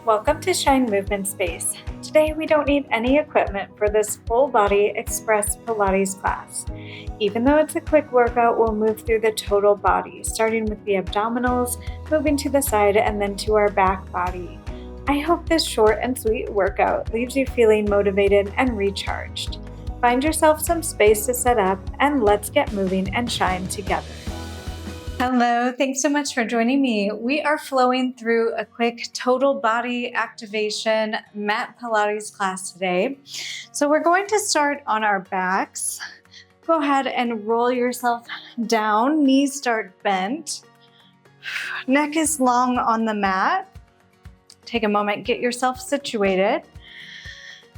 Welcome to Shine Movement Space. Today we don't need any equipment for this full body express Pilates class. Even though it's a quick workout, we'll move through the total body, starting with the abdominals, moving to the side, and then to our back body. I hope this short and sweet workout leaves you feeling motivated and recharged. Find yourself some space to set up, and let's get moving and shine together. Hello, thanks so much for joining me. We are flowing through a quick total body activation mat Pilates class today. So we're going to start on our backs. Go ahead and roll yourself down. Knees start bent. Neck is long on the mat. Take a moment, get yourself situated.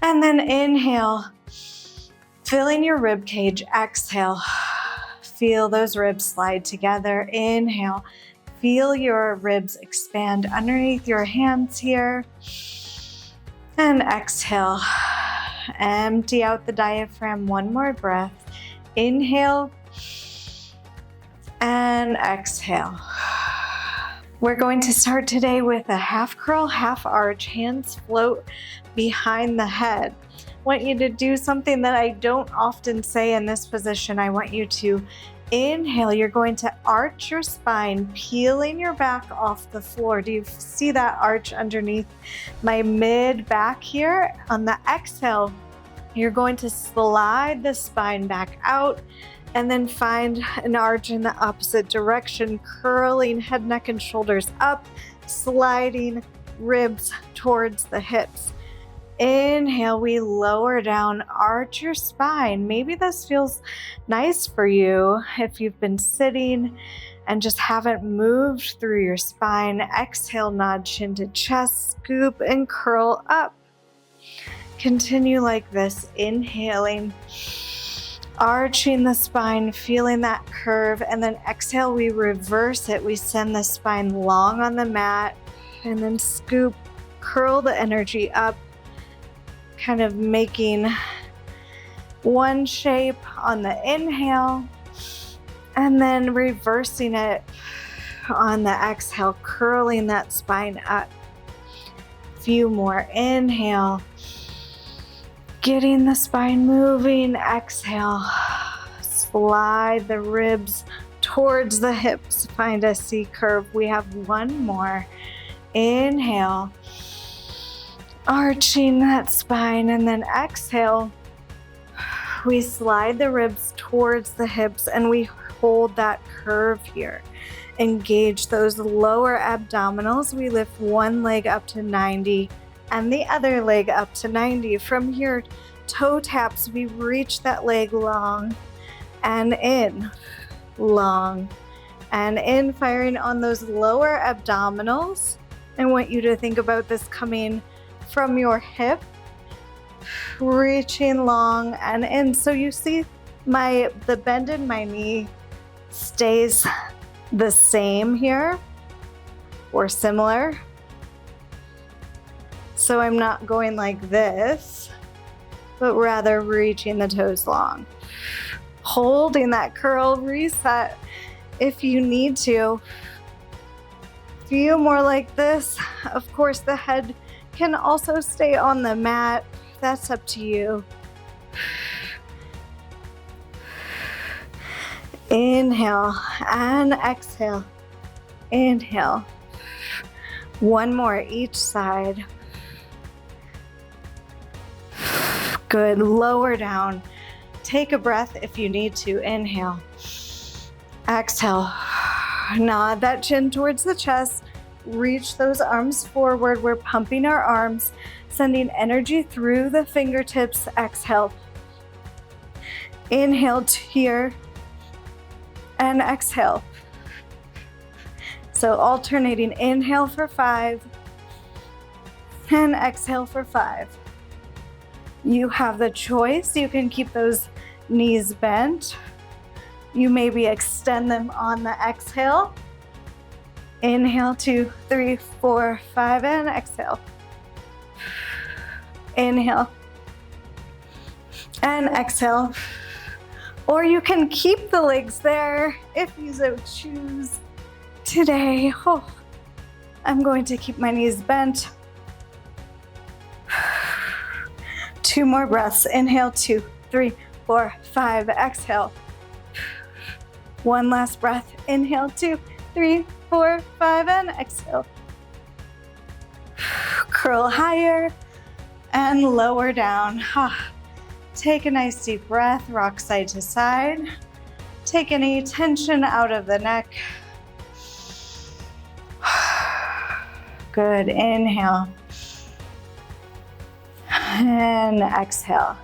And then inhale, filling your rib cage. Exhale. Feel those ribs slide together. Inhale. Feel your ribs expand underneath your hands here. And exhale. Empty out the diaphragm. One more breath. Inhale. And exhale. We're going to start today with a half curl, half arch. Hands float behind the head. I want you to do something that I don't often say in this position. I want you to inhale. You're going to arch your spine, peeling your back off the floor. Do you see that arch underneath my mid back here? On the exhale, you're going to slide the spine back out and then find an arch in the opposite direction, curling head, neck, and shoulders up, sliding ribs towards the hips. Inhale, we lower down, arch your spine. Maybe this feels nice for you if you've been sitting and just haven't moved through your spine. Exhale, nod chin to chest, scoop and curl up. Continue like this, inhaling, arching the spine, feeling that curve, and then exhale, we reverse it. We send the spine long on the mat and then scoop, curl the energy up, kind of making one shape on the inhale and then reversing it on the exhale, curling that spine up. Few more. Inhale, getting the spine moving. Exhale, slide the ribs towards the hips. Find a C curve. We have one more. Inhale, arching that spine, and then exhale, we slide the ribs towards the hips and we hold that curve here. Engage those lower abdominals. We lift one leg up to 90 and the other leg up to 90. From here, toe taps, we reach that leg long and in, long and in, firing on those lower abdominals. I want you to think about this coming from your hip, reaching long and in. So you see the bend in my knee stays the same here or similar. So I'm not going like this, but rather reaching the toes long. Holding that curl, reset if you need to. Few more like this. Of course, the head can also stay on the mat. That's up to you. Inhale and exhale. Inhale. One more each side. Good. Lower down. Take a breath if you need to. Inhale. Exhale. Nod that chin towards the chest. Reach those arms forward. We're pumping our arms, sending energy through the fingertips. Exhale. Inhale here and exhale. So alternating, inhale for 5 and exhale for 5. You have the choice. You can keep those knees bent. You maybe extend them on the exhale. Inhale, 2, 3, 4, 5, and exhale. Inhale and exhale. Or you can keep the legs there if you so choose. Today, I'm going to keep my knees bent. 2 more breaths. Inhale, 2, 3, 4, 5. Exhale. 1 last breath. Inhale, 2, 3, 4, 5, and exhale. Curl higher and lower down. Take a nice deep breath, rock side to side. Take any tension out of the neck. Good, inhale. And exhale.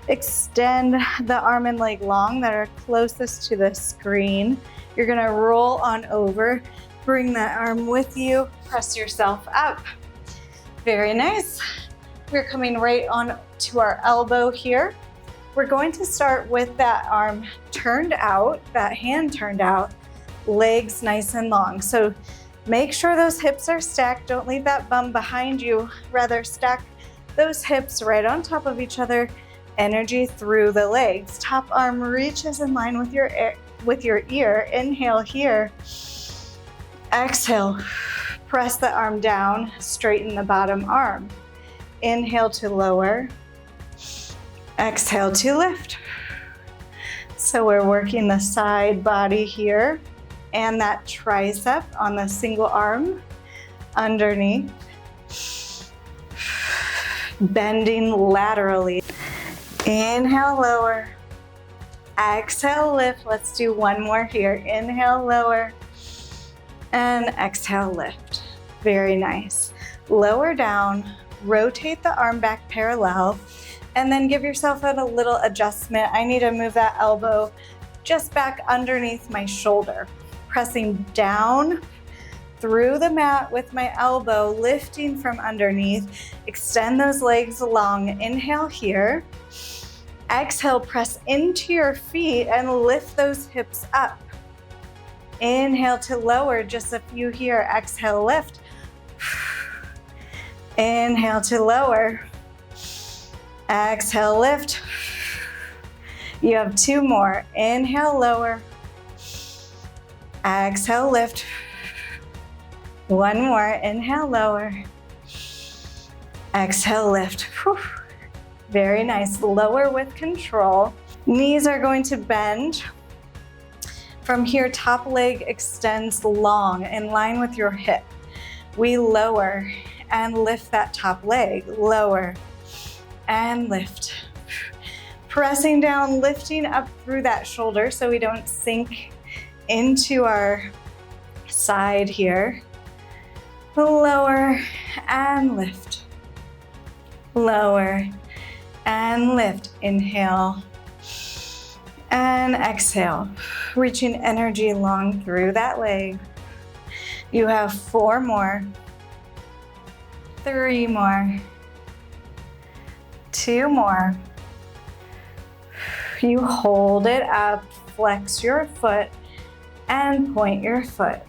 Extend the arm and leg long that are closest to the screen. You're gonna roll on over, bring that arm with you, press yourself up. Very nice. We're coming right on to our elbow here. We're going to start with that arm turned out, that hand turned out, legs nice and long. So make sure those hips are stacked. Don't leave that bum behind you. Rather stack those hips right on top of each other. Energy through the legs. Top arm reaches in line with your ear. Inhale here. Exhale. Press the arm down. Straighten the bottom arm. Inhale to lower. Exhale to lift. So we're working the side body here and that tricep on the single arm underneath. Bending laterally. Inhale, lower. Exhale, lift. Let's do one more here. Inhale, lower. And exhale, lift. Very nice. Lower down, rotate the arm back parallel, and then give yourself a little adjustment. I need to move that elbow just back underneath my shoulder. Pressing down through the mat with my elbow, lifting from underneath. Extend those legs long. Inhale here. Exhale, press into your feet and lift those hips up. Inhale to lower, just a few here. Exhale, lift. Inhale to lower. Exhale, lift. You have 2 more. Inhale, lower. Exhale, lift. 1 more. Inhale, lower. Exhale, lift. Whew. Very nice. Lower with control. Knees are going to bend. From here, top leg extends long in line with your hip. We lower and lift that top leg. Lower and lift. Pressing down, lifting up through that shoulder so we don't sink into our side here. Lower and lift. Lower and lift. Inhale and exhale. Reaching energy long through that leg. You have 4 more. 3 more. 2 more. You hold it up, flex your foot and point your foot.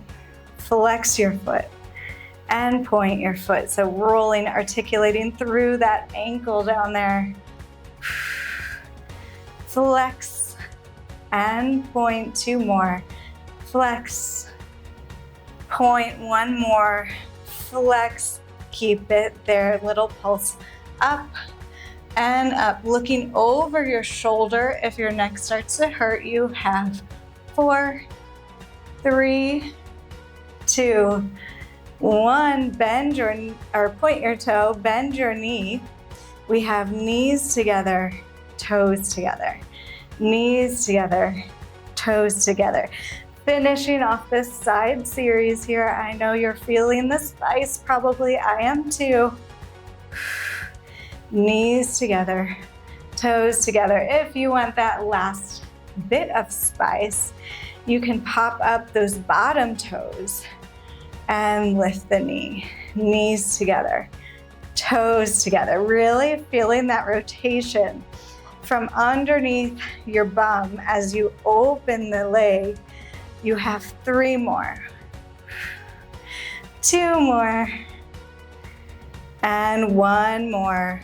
Flex your foot and point your foot. So rolling, articulating through that ankle down there. Flex and point. 2 more. Flex, point. 1 more. Flex, keep it there. Little pulse up and up. Looking over your shoulder. If your neck starts to hurt, you have 4, 3, 2, 1. Bend your, or point your toe, bend your knee. We have knees together, toes together. Knees together, toes together. Finishing off this side series here. I know you're feeling the spice, probably I am too. Knees together, toes together. If you want that last bit of spice, you can pop up those bottom toes and lift the knee. Knees together, toes together. Really feeling that rotation from underneath your bum as you open the leg. You have 3 more. 2 more. And 1 more.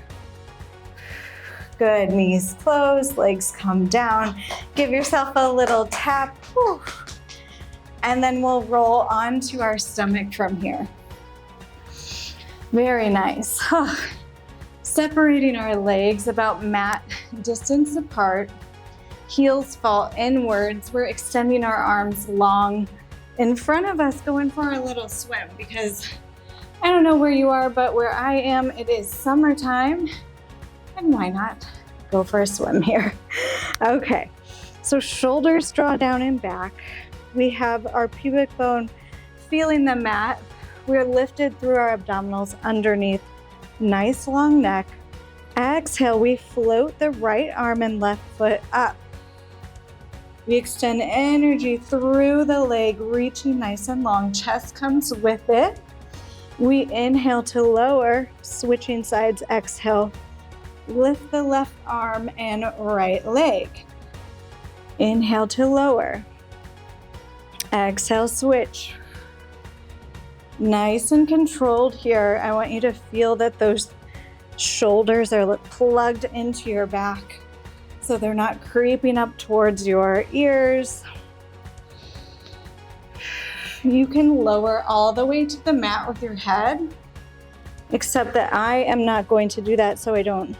Good. Knees closed, legs come down. Give yourself a little tap. Whew. And then we'll roll onto our stomach from here. Very nice. Separating our legs about mat distance apart. Heels fall inwards. We're extending our arms long in front of us, going for a little swim, because I don't know where you are, but where I am, it is summertime, and why not go for a swim here? Okay, so shoulders draw down and back. We have our pubic bone feeling the mat. We're lifted through our abdominals underneath. Nice long neck. Exhale, we float the right arm and left foot up. We extend energy through the leg, reaching nice and long. Chest comes with it. We inhale to lower, switching sides, exhale. Lift the left arm and right leg. Inhale to lower. Exhale, switch. Nice and controlled here. I want you to feel that those shoulders are plugged into your back, so they're not creeping up towards your ears. You can lower all the way to the mat with your head, except that I am not going to do that so I don't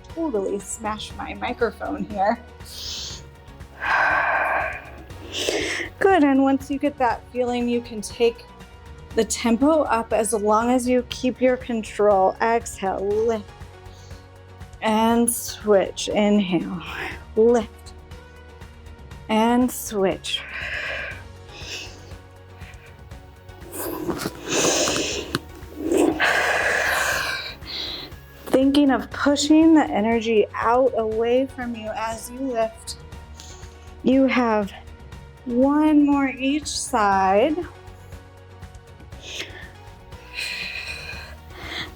totally smash my microphone here. Good, and once you get that feeling, you can take the tempo up as long as you keep your control. Exhale, lift and switch. Inhale, lift and switch. Thinking of pushing the energy out away from you as you lift. You have one more each side.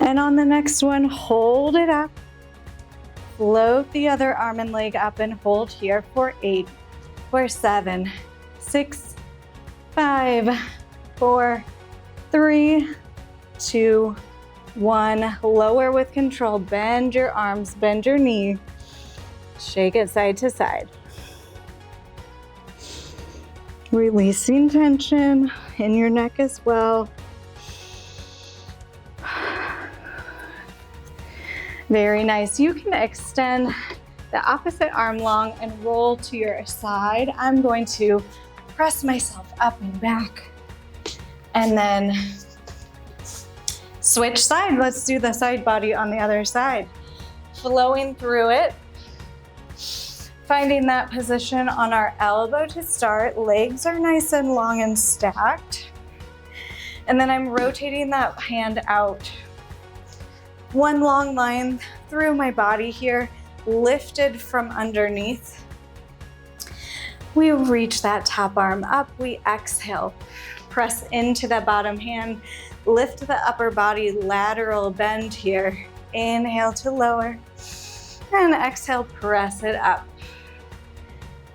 And on the next one, hold it up. Float the other arm and leg up and hold here for 8, for 7, 6, 5, 4, 3, 2, 1. Lower with control. Bend your arms, bend your knee. Shake it side to side. Releasing tension in your neck as well. Very nice. You can extend the opposite arm long and roll to your side. I'm going to press myself up and back and then switch side. Let's do the side body on the other side. Flowing through it. Finding that position on our elbow to start. Legs are nice and long and stacked. And then I'm rotating that hand out. One long line through my body here, lifted from underneath. We reach that top arm up, we exhale. Press into the bottom hand, lift the upper body, lateral bend here. Inhale to lower, and exhale, press it up.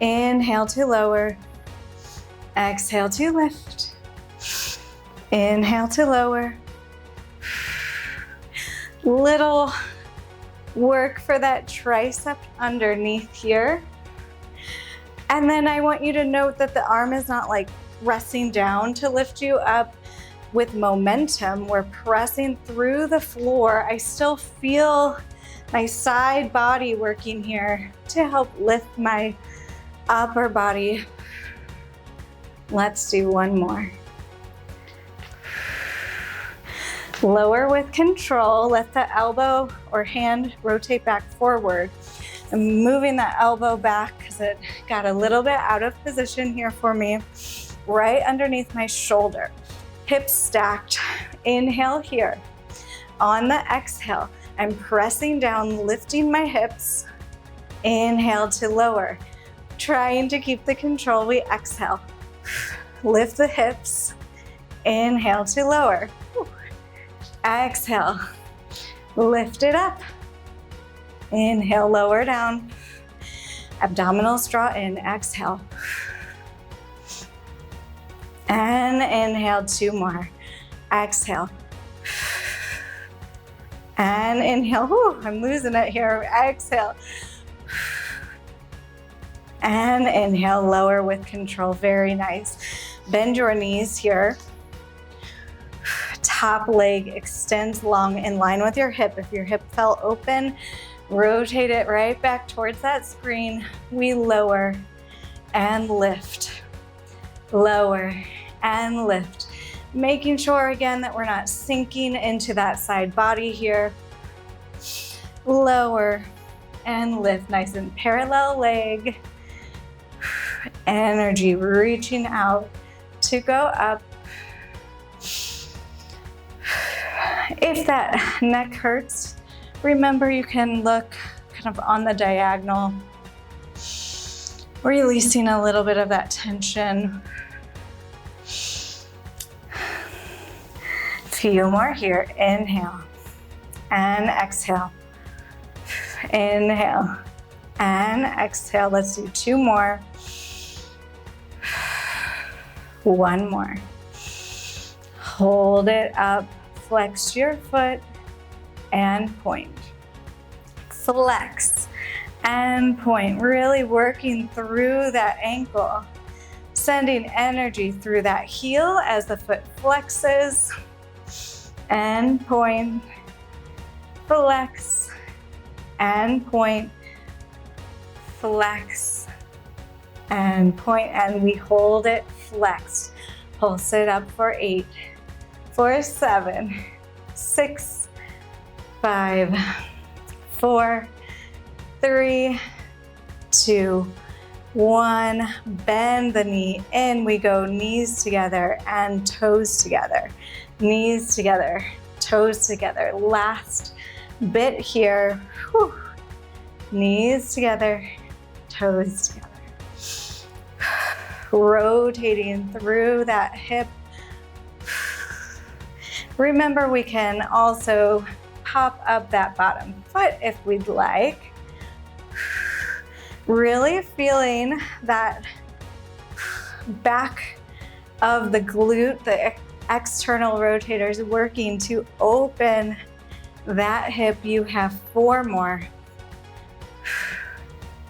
Inhale to lower, exhale to lift. Inhale to lower. Little work for that tricep underneath here. And then I want you to note that the arm is not like pressing down to lift you up. With momentum, we're pressing through the floor. I still feel my side body working here to help lift my upper body. Let's do one more. Lower with control. Let the elbow or hand rotate back forward. I'm moving that elbow back because it got a little bit out of position here for me. Right underneath my shoulder. Hips stacked. Inhale here. On the exhale, I'm pressing down, lifting my hips. Inhale to lower. Trying to keep the control. We exhale. Lift the hips. Inhale to lower. Exhale, lift it up. Inhale, lower down. Abdominals draw in, exhale. And inhale, 2 more. Exhale. And inhale, whew, I'm losing it here. Exhale. And inhale, lower with control, very nice. Bend your knees here. top leg extends long in line with your hip. If your hip fell open, rotate it right back towards that screen. We lower and lift, lower and lift. Making sure again that we're not sinking into that side body here. Lower and lift, nice and parallel leg. Energy reaching out to go up. If that neck hurts, remember you can look kind of on the diagonal, releasing a little bit of that tension. Few more here. Inhale and exhale. Inhale and exhale. Let's do 2 more. 1 more. Hold it up. Flex your foot and point. Flex and point. Really working through that ankle. Sending energy through that heel as the foot flexes. And point. Flex and point. Flex and point. And we hold it flexed. Pulse it up for 8, for 7, 6, 5, 4, 3, 2, 1. Bend the knee in. We go knees together and toes together. Knees together, toes together. Last bit here. Whew. Knees together, toes together. Rotating through that hip. Remember, we can also pop up that bottom foot if we'd like. Really feeling that back of the glute, the external rotators working to open that hip. You have 4 more.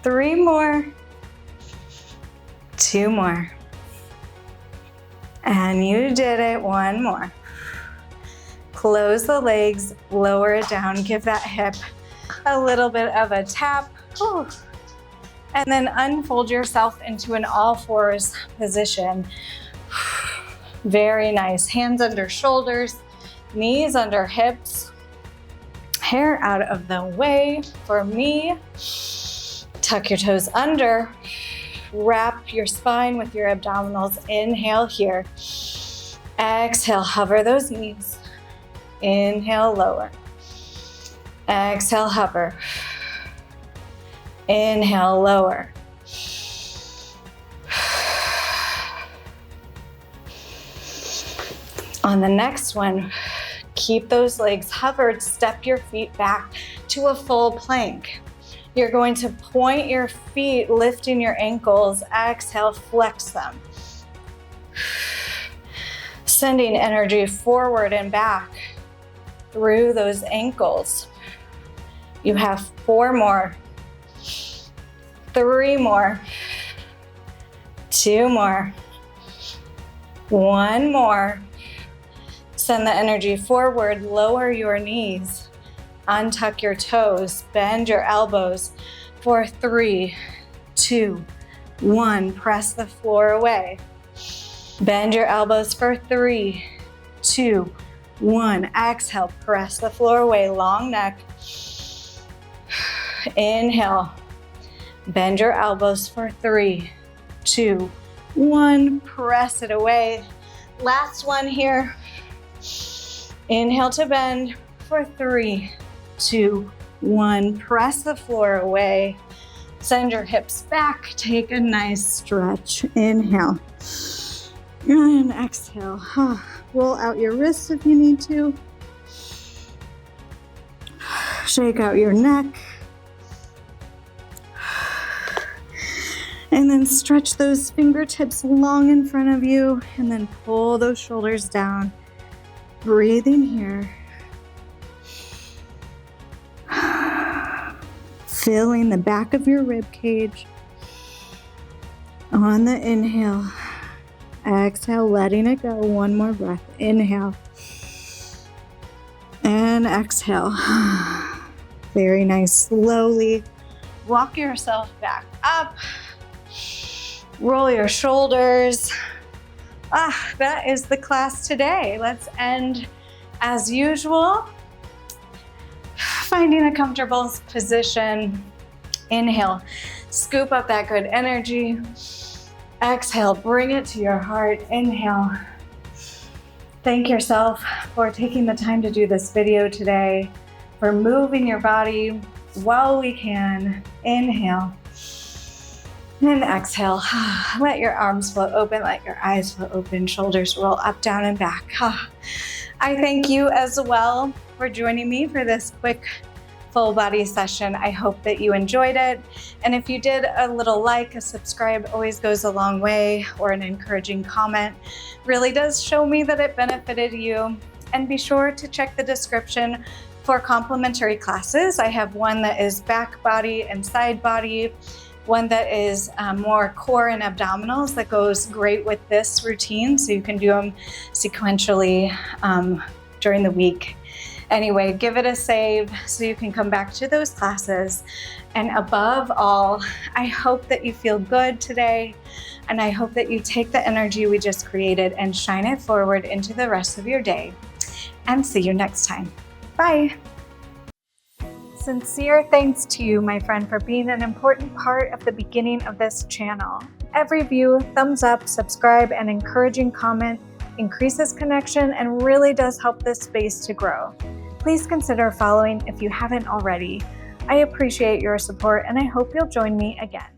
3 more. 2 more. And you did it. 1 more. Close the legs, lower it down, give that hip a little bit of a tap. Whew. And then unfold yourself into an all-4s position. Very nice. Hands under shoulders, knees under hips, hair out of the way. For me, tuck your toes under, wrap your spine with your abdominals. Inhale here. Exhale, hover those knees. Inhale, lower. Exhale, hover. Inhale, lower. On the next one, keep those legs hovered, step your feet back to a full plank. You're going to point your feet, lifting your ankles. Exhale, flex them. Sending energy forward and back through those ankles. You have 4 more, 3 more, 2 more, 1 more. Send the energy forward, lower your knees, untuck your toes, bend your elbows for 3, 2, 1. Press the floor away. Bend your elbows for 3, 2, 1. Exhale, press the floor away, long neck. Inhale, bend your elbows for 3, 2, 1. Press it away. Last one here. Inhale to bend for 3, 2, 1. Press the floor away. Send your hips back. Take a nice stretch. Inhale. And exhale. Roll out your wrists if you need to. Shake out your neck. And then stretch those fingertips long in front of you. And then pull those shoulders down. Breathing here. Filling the back of your rib cage. On the inhale. Exhale, letting it go. 1 more breath. Inhale. and exhale. Very nice. Slowly walk yourself back up. Roll your shoulders. That is the class today. Let's end as usual. Finding a comfortable position. Inhale, scoop up that good energy. Exhale, bring it to your heart. Inhale. Thank yourself for taking the time to do this video today, for moving your body while we can. Inhale. And exhale. Let your arms float open, let your eyes float open, shoulders roll up, down, and back. I thank you as well for joining me for this quick full body session. I hope that you enjoyed it. And if you did, a little like, a subscribe always goes a long way, or an encouraging comment really does show me that it benefited you. And be sure to check the description for complimentary classes. I have one that is back body and side body, one that is more core and abdominals that goes great with this routine, so you can do them sequentially during the week. Anyway, give it a save so you can come back to those classes. And above all, I hope that you feel good today, and I hope that you take the energy we just created and shine it forward into the rest of your day. And see you next time. Bye. Sincere thanks to you, my friend, for being an important part of the beginning of this channel. Every view, thumbs up, subscribe, and encouraging comment increases connection and really does help this space to grow. Please consider following if you haven't already. I appreciate your support, and I hope you'll join me again.